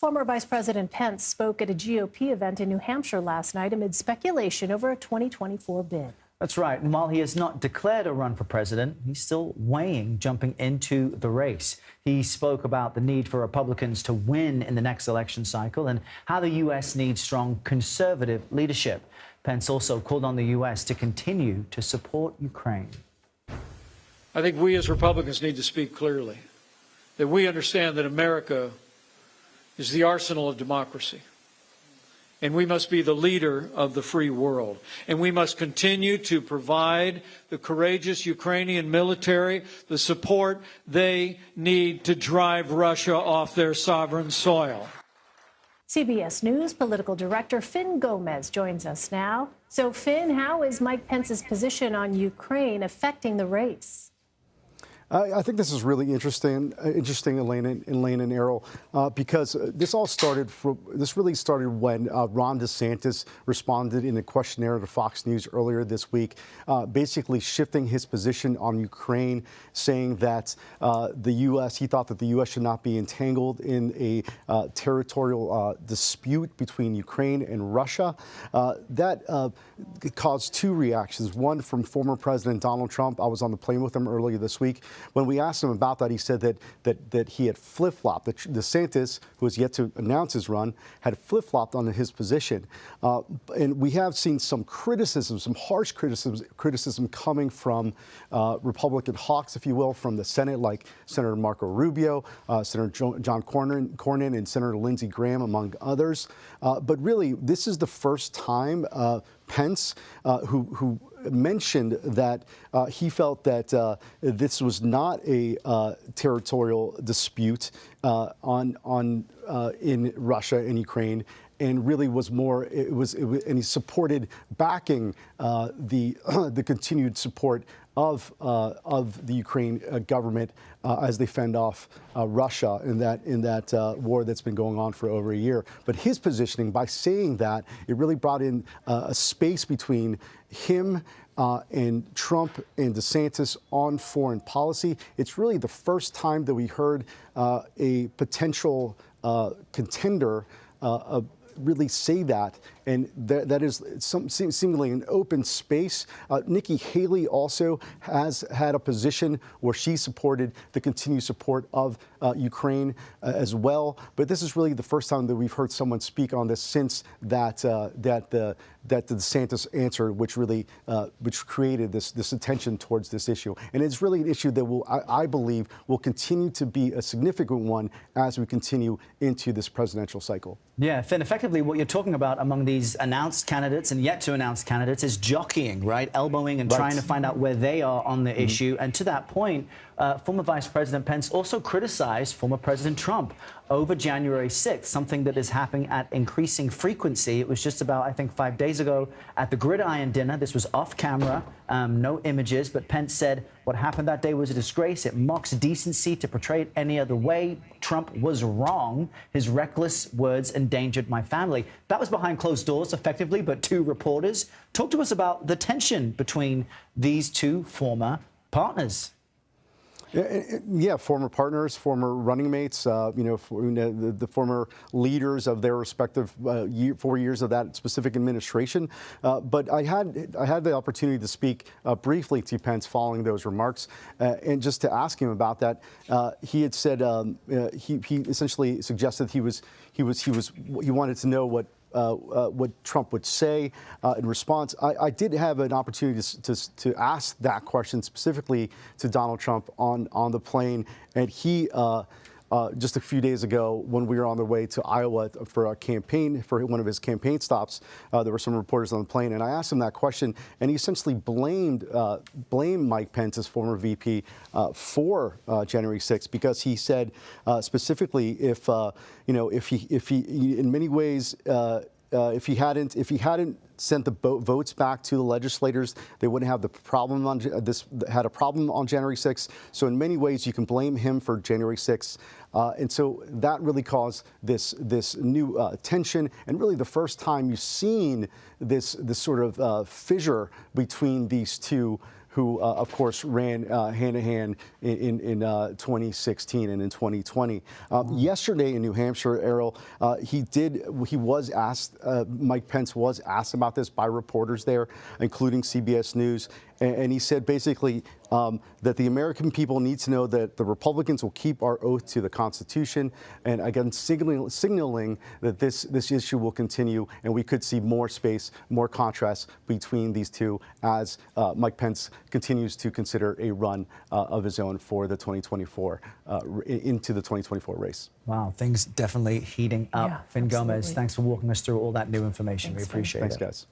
Former Vice President Pence spoke at a GOP event in New Hampshire last night amid speculation over a 2024 bid. That's right. And while he has not declared a run for president, he's still weighing jumping into the race. He spoke about the need for Republicans to win in the next election cycle and how the U.S. needs strong conservative leadership. Pence also called on the U.S. to continue to support Ukraine. I think we as Republicans need to speak clearly, that we understand that America is the arsenal of democracy. And we must be the leader of the free world. And we must continue to provide the courageous Ukrainian military the support they need to drive Russia off their sovereign soil. CBS News political director Finn Gomez joins us now. So, Finn, how is Mike Pence's position on Ukraine affecting the race? I think this is really interesting, Elaine and Errol, because this really started when Ron DeSantis responded in a questionnaire to Fox News earlier this week, basically shifting his position on Ukraine, saying that he thought that the U.S. should not be entangled in a territorial dispute between Ukraine and Russia. That caused two reactions. One from former President Donald Trump. I was on the plane with him earlier this week. When we asked him about that, he said that he had flip-flopped. That DeSantis, who has yet to announce his run, had flip-flopped on his position. And we have seen some criticism, some harsh criticism coming from Republican hawks, if you will, from the Senate, like Senator Marco Rubio, Senator John Cornyn, and Senator Lindsey Graham, among others. But really, this is the first time Pence, who mentioned that he felt that this was not a territorial dispute in Russia and Ukraine, and really was more. And he supported backing the continued support of the Ukraine government as they fend off Russia in that war that's been going on for over a year. But his positioning, by saying that, it really brought in a space between him and Trump and DeSantis on foreign policy. It's really the first time that we heard a potential contender really say that, and that is seemingly an open space. Nikki Haley also has had a position where she supported the continued support of Ukraine as well. But this is really the first time that we've heard someone speak on this since that the DeSantis answer, which created this attention towards this issue. And it's really an issue that I believe will continue to be a significant one as we continue into this presidential cycle. Yeah, Finn, effectively what you're talking about among these announced candidates and yet to announce candidates is jockeying, right? Elbowing and trying to find out where they are on the issue. And to that point, former Vice President Pence also criticized former President Trump over January 6th, something that is happening at increasing frequency. It was just about, I think, 5 days ago at the Gridiron dinner. This was off camera, no images, but Pence said what happened that day was a disgrace. It mocks decency to portray it any other way. Trump was wrong. His reckless words endangered my family. That was behind closed doors, effectively, but two reporters. Talk to us about the tension between these two former partners. Yeah, former partners, former running mates, the former leaders of their respective 4 years of that specific administration. But I had the opportunity to speak briefly to Pence following those remarks, and just to ask him about that. He had said he essentially suggested he wanted to know what Trump would say in response. I did have an opportunity to ask that question specifically to Donald Trump on the plane, and he just a few days ago, when we were on the way to Iowa for one of his campaign stops, there were some reporters on the plane, and I asked him that question, and he essentially blamed Mike Pence, his former VP, for January 6th, because he said specifically if he in many ways if he hadn't sent the votes back to the legislators, they wouldn't have the problem on had a problem on January 6th. So in many ways, you can blame him for January 6th. And so that really caused this new tension, and really the first time you've seen this sort of fissure between these two who, of course, ran hand-to-hand in 2016 and in 2020. Yesterday in New Hampshire, Errol, Mike Pence was asked about this by reporters there, including CBS News, and he said basically that the American people need to know that the Republicans will keep our oath to the Constitution, and again signaling that this issue will continue, and we could see more space, more contrast between these two as Mike Pence continues to consider a run of his own for the 2024 into the 2024 race. Wow, things definitely heating up. Yeah, Finn absolutely. Gomez, thanks for walking us through all that new information. Thanks, we appreciate it. Thanks, guys.